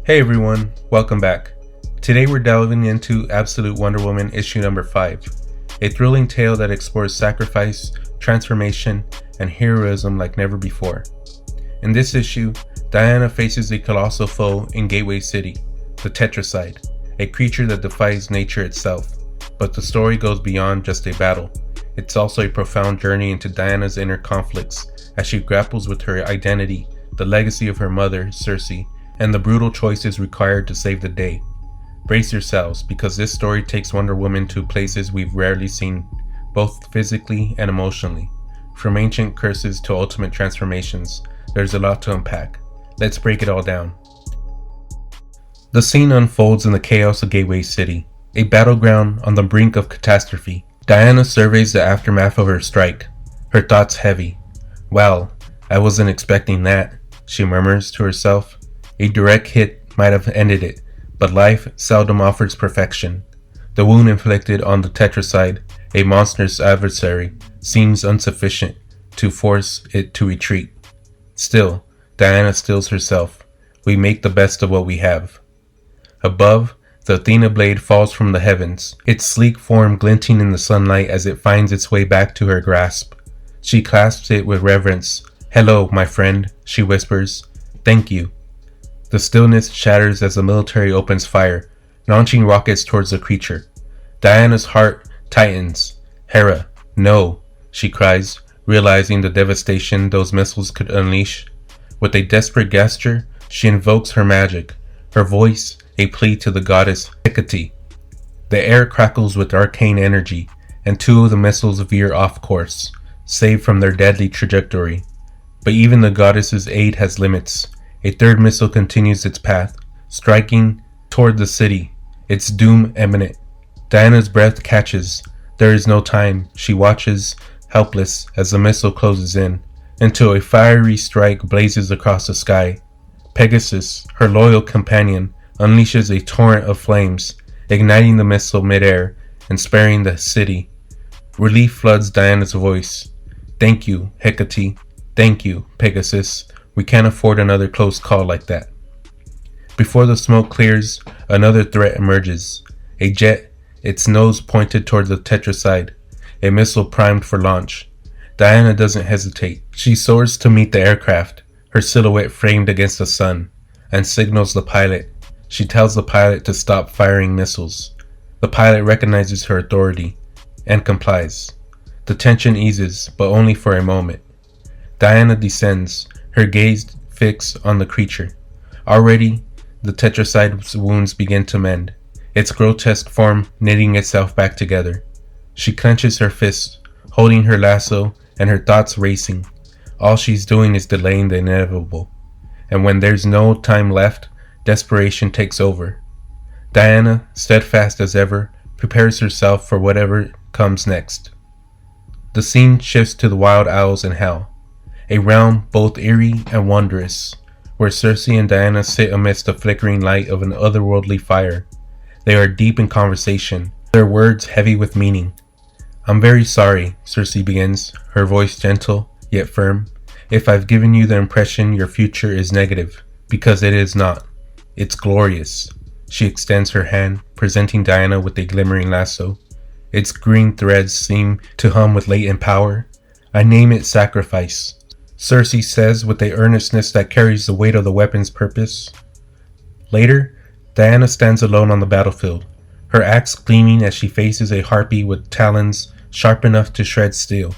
Hey everyone, welcome back. Today we're delving into Absolute Wonder Woman issue number 5, a thrilling tale that explores sacrifice, transformation, and heroism like never before. In this issue, Diana faces a colossal foe in Gateway City, the Tetracide, a creature that defies nature itself. But the story goes beyond just a battle. It's also a profound journey into Diana's inner conflicts as she grapples with her identity, the legacy of her mother, Cersei, and the brutal choices required to save the day. Brace yourselves, because this story takes Wonder Woman to places we've rarely seen, both physically and emotionally. From ancient curses to ultimate transformations, there's a lot to unpack. Let's break it all down. The scene unfolds in the chaos of Gateway City, a battleground on the brink of catastrophe. Diana surveys the aftermath of her strike, her thoughts heavy. "Well, I wasn't expecting that," she murmurs to herself. A direct hit might have ended it, but life seldom offers perfection. The wound inflicted on the Tetracide, a monstrous adversary, seems insufficient to force it to retreat. Still, Diana steels herself. We make the best of what we have. Above, the Athena blade falls from the heavens, its sleek form glinting in the sunlight as it finds its way back to her grasp. She clasps it with reverence. "Hello, my friend," she whispers. "Thank you." The stillness shatters as the military opens fire, launching rockets towards the creature. Diana's heart tightens. "Hera, no," she cries, realizing the devastation those missiles could unleash. With a desperate gesture, she invokes her magic, her voice a plea to the goddess Hecate. The air crackles with arcane energy, and two of the missiles veer off course, saved from their deadly trajectory. But even the goddess's aid has limits. A third missile continues its path, striking toward the city, its doom imminent. Diana's breath catches. There is no time. She watches, helpless, as the missile closes in, until a fiery strike blazes across the sky. Pegasus, her loyal companion, unleashes a torrent of flames, igniting the missile midair and sparing the city. Relief floods Diana's voice. "Thank you, Hecate. Thank you, Pegasus. We can't afford another close call like that." Before the smoke clears, another threat emerges. A jet, its nose pointed toward the Tetracide, a missile primed for launch. Diana doesn't hesitate. She soars to meet the aircraft, her silhouette framed against the sun, and signals the pilot. She tells the pilot to stop firing missiles. The pilot recognizes her authority and complies. The tension eases, but only for a moment. Diana descends, her gaze fixed on the creature. Already, the Tetracide's wounds begin to mend, its grotesque form knitting itself back together. She clenches her fists, holding her lasso, and her thoughts racing. All she's doing is delaying the inevitable. And when there's no time left, desperation takes over. Diana, steadfast as ever, prepares herself for whatever comes next. The scene shifts to the Wild Owls in Hell, a realm both eerie and wondrous, where Cersei and Diana sit amidst the flickering light of an otherworldly fire. They are deep in conversation, their words heavy with meaning. "I'm very sorry," Cersei begins, her voice gentle yet firm. "If I've given you the impression your future is negative, because it is not. It's glorious." She extends her hand, presenting Diana with a glimmering lasso. Its green threads seem to hum with latent power. "I name it sacrifice," Cersei says with a earnestness that carries the weight of the weapon's purpose. Later, Diana stands alone on the battlefield, her axe gleaming as she faces a harpy with talons sharp enough to shred steel.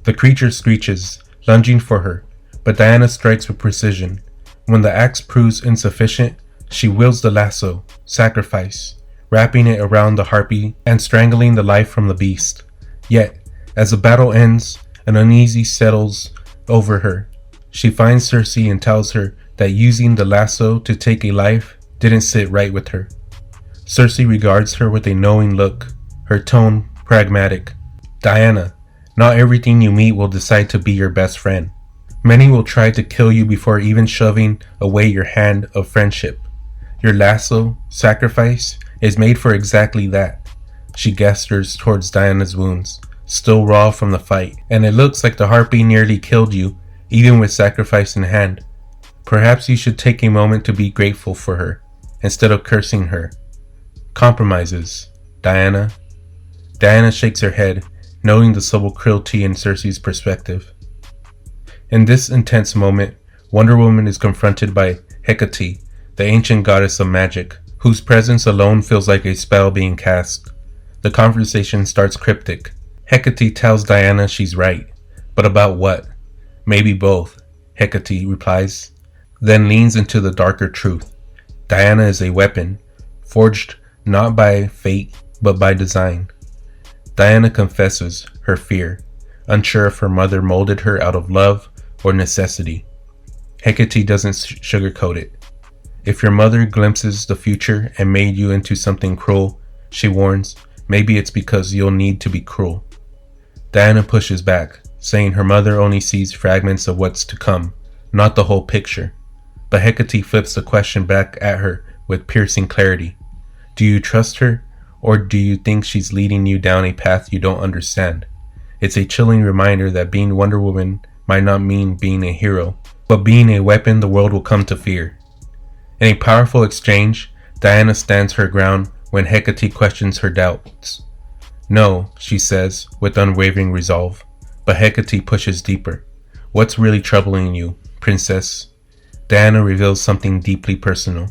The creature screeches, lunging for her, but Diana strikes with precision. When the axe proves insufficient, she wields the lasso, sacrifice, wrapping it around the harpy and strangling the life from the beast. Yet, as the battle ends, an uneasy settles over her. She finds Cersei and tells her that using the lasso to take a life didn't sit right with her. Cersei regards her with a knowing look, her tone pragmatic. "Diana, not everything you meet will decide to be your best friend. Many will try to kill you before even shoving away your hand of friendship. Your lasso, sacrifice, is made for exactly that." She gestures towards Diana's wounds, still raw from the fight, "and it looks like the harpy nearly killed you, even with sacrifice in hand. Perhaps you should take a moment to be grateful for her, instead of cursing her. Compromises. Diana. Diana shakes her head, noting the subtle cruelty in Cersei's perspective. In this intense moment, Wonder Woman is confronted by Hecate, the ancient goddess of magic, whose presence alone feels like a spell being cast. The conversation starts cryptic. Hecate tells Diana she's right, but about what? Maybe both, Hecate replies, then leans into the darker truth. Diana is a weapon, forged not by fate, but by design. Diana confesses her fear, unsure if her mother molded her out of love or necessity. Hecate doesn't sugarcoat it. If your mother glimpses the future and made you into something cruel, she warns, maybe it's because you'll need to be cruel. Diana pushes back, saying her mother only sees fragments of what's to come, not the whole picture. But Hecate flips the question back at her with piercing clarity. Do you trust her, or do you think she's leading you down a path you don't understand? It's a chilling reminder that being Wonder Woman might not mean being a hero, but being a weapon the world will come to fear. In a powerful exchange, Diana stands her ground when Hecate questions her doubts. No, she says, with unwavering resolve, but Hecate pushes deeper. What's really troubling you, princess? Diana reveals something deeply personal.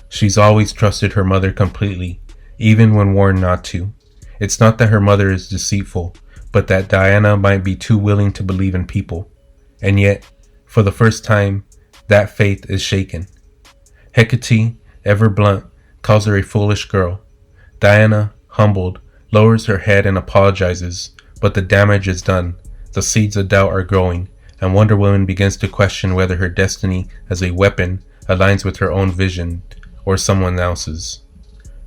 She's always trusted her mother completely, even when warned not to. It's not that her mother is deceitful, but that Diana might be too willing to believe in people. And yet, for the first time, that faith is shaken. Hecate, ever blunt, calls her a foolish girl. Diana, humbled, lowers her head and apologizes, but the damage is done. The seeds of doubt are growing, and Wonder Woman begins to question whether her destiny as a weapon aligns with her own vision or someone else's.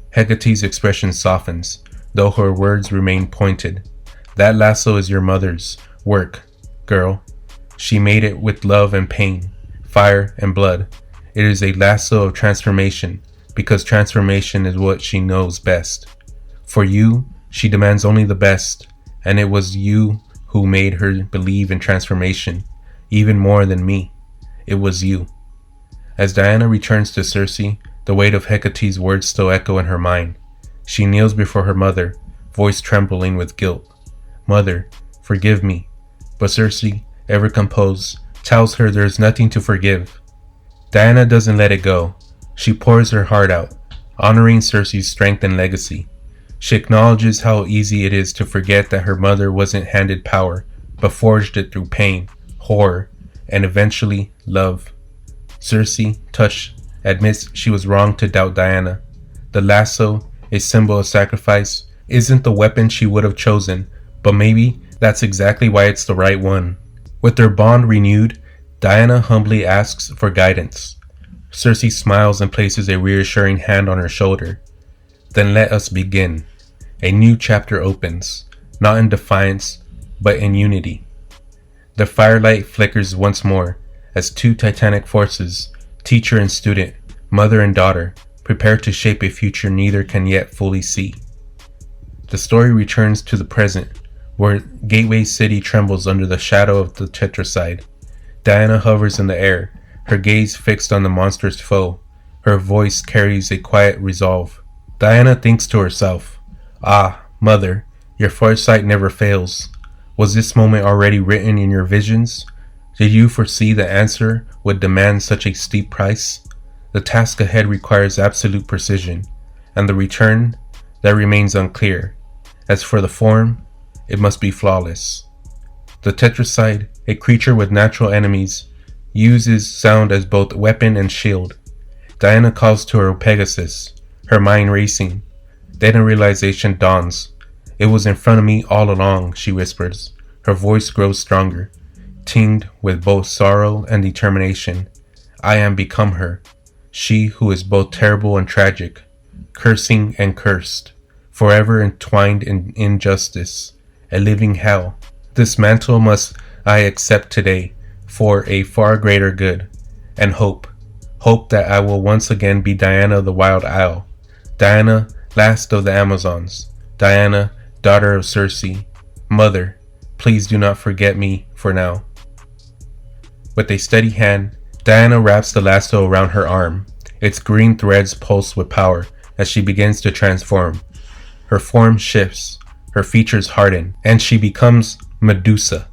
Hecate's expression softens, though her words remain pointed. That lasso is your mother's work, girl. She made it with love and pain, fire and blood. It is a lasso of transformation, because transformation is what she knows best. For you, she demands only the best, and it was you who made her believe in transformation, even more than me. It was you. As Diana returns to Cersei, the weight of Hecate's words still echo in her mind. She kneels before her mother, voice trembling with guilt. Mother, forgive me. But Cersei, ever composed, tells her there is nothing to forgive. Diana doesn't let it go. She pours her heart out, honoring Cersei's strength and legacy. She acknowledges how easy it is to forget that her mother wasn't handed power, but forged it through pain, horror, and eventually love. Cersei, touched, admits she was wrong to doubt Diana. The lasso, a symbol of sacrifice, isn't the weapon she would have chosen, but maybe that's exactly why it's the right one. With their bond renewed, Diana humbly asks for guidance. Cersei smiles and places a reassuring hand on her shoulder. Then let us begin. A new chapter opens, not in defiance, but in unity. The firelight flickers once more as two titanic forces, teacher and student, mother and daughter, prepare to shape a future neither can yet fully see. The story returns to the present, where Gateway City trembles under the shadow of the Tetracide. Diana hovers in the air, her gaze fixed on the monstrous foe. Her voice carries a quiet resolve. Diana thinks to herself, "Ah, mother, your foresight never fails. Was this moment already written in your visions? Did you foresee the answer would demand such a steep price? The task ahead requires absolute precision, and the return, that remains unclear. As for the form, it must be flawless." The Tetracide, a creature with natural enemies, uses sound as both weapon and shield. Diana calls to her Pegasus, her mind racing. Then a realization dawns. "It was in front of me all along," she whispers. Her voice grows stronger, tinged with both sorrow and determination. "I am become her, she who is both terrible and tragic, cursing and cursed, forever entwined in injustice, a living hell. This mantle must I accept today for a far greater good, and hope that I will once again be Diana of the Wild Isle, Diana, last of the Amazons, Diana, daughter of Cersei. Mother, please do not forget me for now." With a steady hand, Diana wraps the lasso around her arm. Its green threads pulse with power as she begins to transform. Her form shifts, her features harden, and she becomes Medusa.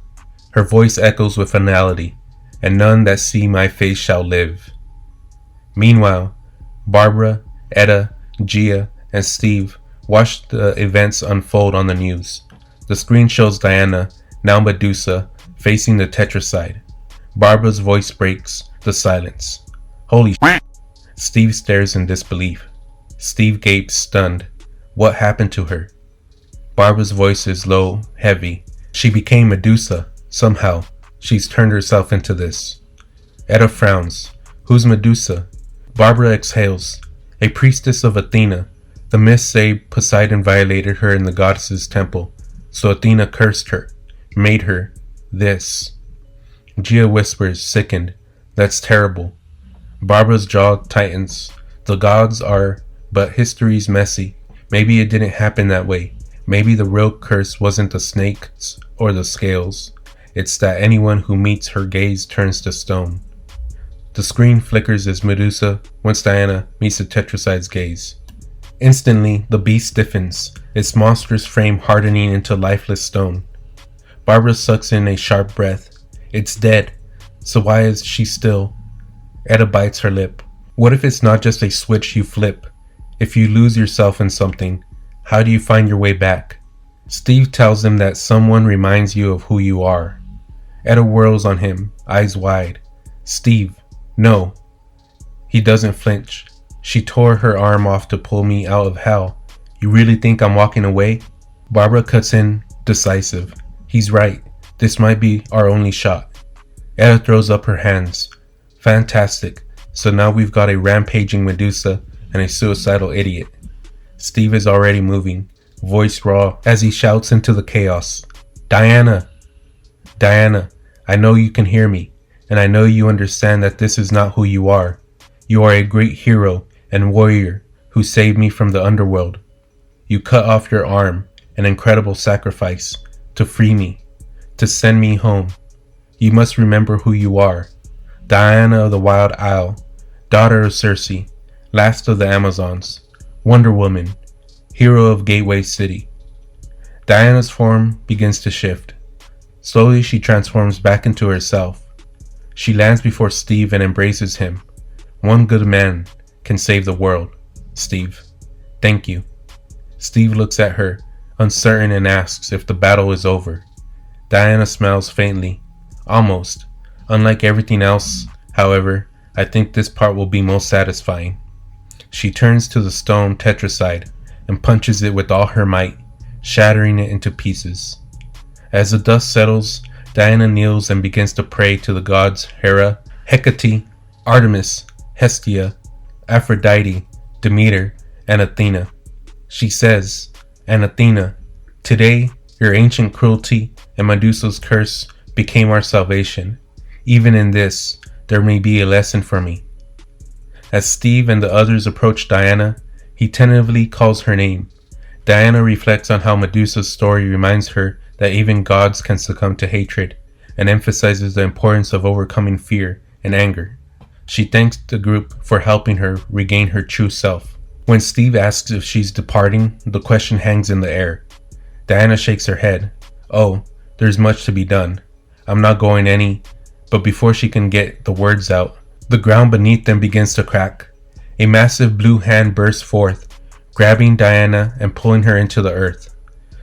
Her voice echoes with finality, and none that see my face shall live. Meanwhile, Barbara, Etta, Gia, and Steve watch the events unfold on the news. The screen shows Diana, now Medusa, facing the tetracide. Barbara's voice breaks the silence. Holy shit! Steve stares in disbelief. Steve gapes, stunned. What happened to her? Barbara's voice is low, heavy. She became Medusa. Somehow, she's turned herself into this. Etta frowns. Who's Medusa? Barbara exhales. A priestess of Athena. The myths say Poseidon violated her in the goddess's temple, so Athena cursed her, made her this. Gia whispers, sickened. That's terrible. Barbara's jaw tightens. The gods are, but history's messy. Maybe it didn't happen that way. Maybe the real curse wasn't the snakes or the scales. It's that anyone who meets her gaze turns to stone. The screen flickers as Medusa, once Diana, meets the tetracide's gaze. Instantly, the beast stiffens, its monstrous frame hardening into lifeless stone. Barbara sucks in a sharp breath. It's dead. So why is she still? Etta bites her lip. What if it's not just a switch you flip? If you lose yourself in something, how do you find your way back? Steve tells them that someone reminds you of who you are. Etta whirls on him, eyes wide. Steve, no. He doesn't flinch. She tore her arm off to pull me out of hell. You really think I'm walking away? Barbara cuts in, decisive. He's right. This might be our only shot. Etta throws up her hands. Fantastic. So now we've got a rampaging Medusa and a suicidal idiot. Steve is already moving, voice raw as he shouts into the chaos. Diana! Diana, I know you can hear me, and I know you understand that this is not who you are. You are a great hero and warrior who saved me from the underworld. You cut off your arm, an incredible sacrifice, to free me, to send me home. You must remember who you are. Diana of the Wild Isle, daughter of Cersei, last of the Amazons, Wonder Woman, hero of Gateway City. Diana's form begins to shift. Slowly she transforms back into herself. She lands before Steve and embraces him. One good man can save the world. Steve, thank you. Steve looks at her, uncertain, and asks if the battle is over. Diana smiles faintly. Almost. Unlike everything else, however, I think this part will be most satisfying. She turns to the stone tetracide and punches it with all her might, shattering it into pieces. As the dust settles, Diana kneels and begins to pray to the gods Hera, Hecate, Artemis, Hestia, Aphrodite, Demeter, and Athena. She says, and Athena, today your ancient cruelty and Medusa's curse became our salvation. Even in this, there may be a lesson for me. As Steve and the others approach Diana, he tentatively calls her name. Diana reflects on how Medusa's story reminds her that even gods can succumb to hatred, and emphasizes the importance of overcoming fear and anger. She thanks the group for helping her regain her true self. When Steve asks if she's departing, the question hangs in the air. Diana shakes her head. Oh, there's much to be done. I'm not going any. But before she can get the words out, the ground beneath them begins to crack. A massive blue hand bursts forth, grabbing Diana and pulling her into the earth.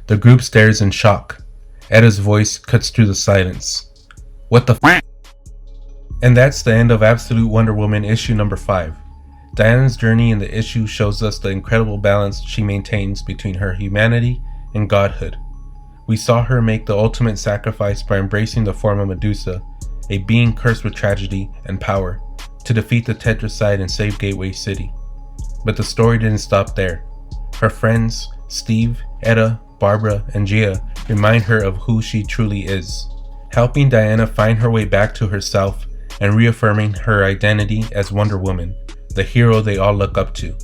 The group stares in shock. Etta's voice cuts through the silence. What the f***? And that's the end of Absolute Wonder Woman issue number 5. Diana's journey in the issue shows us the incredible balance she maintains between her humanity and godhood. We saw her make the ultimate sacrifice by embracing the form of Medusa, a being cursed with tragedy and power, to defeat the Tetracide and save Gateway City. But the story didn't stop there. Her friends, Steve, Etta, Barbara, and Gia, remind her of who she truly is, helping Diana find her way back to herself and reaffirming her identity as Wonder Woman, the hero they all look up to.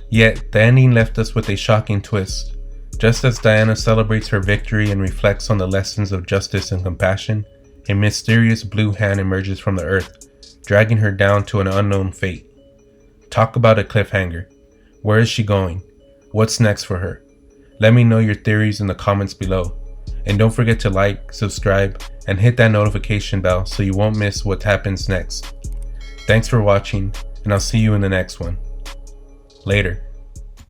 Yet, the ending left us with a shocking twist. Just as Diana celebrates her victory and reflects on the lessons of justice and compassion, a mysterious blue hand emerges from the earth, dragging her down to an unknown fate. Talk about a cliffhanger. Where is she going? What's next for her? Let me know your theories in the comments below. And don't forget to like, subscribe, and hit that notification bell so you won't miss what happens next. Thanks for watching, and I'll see you in the next one. Later.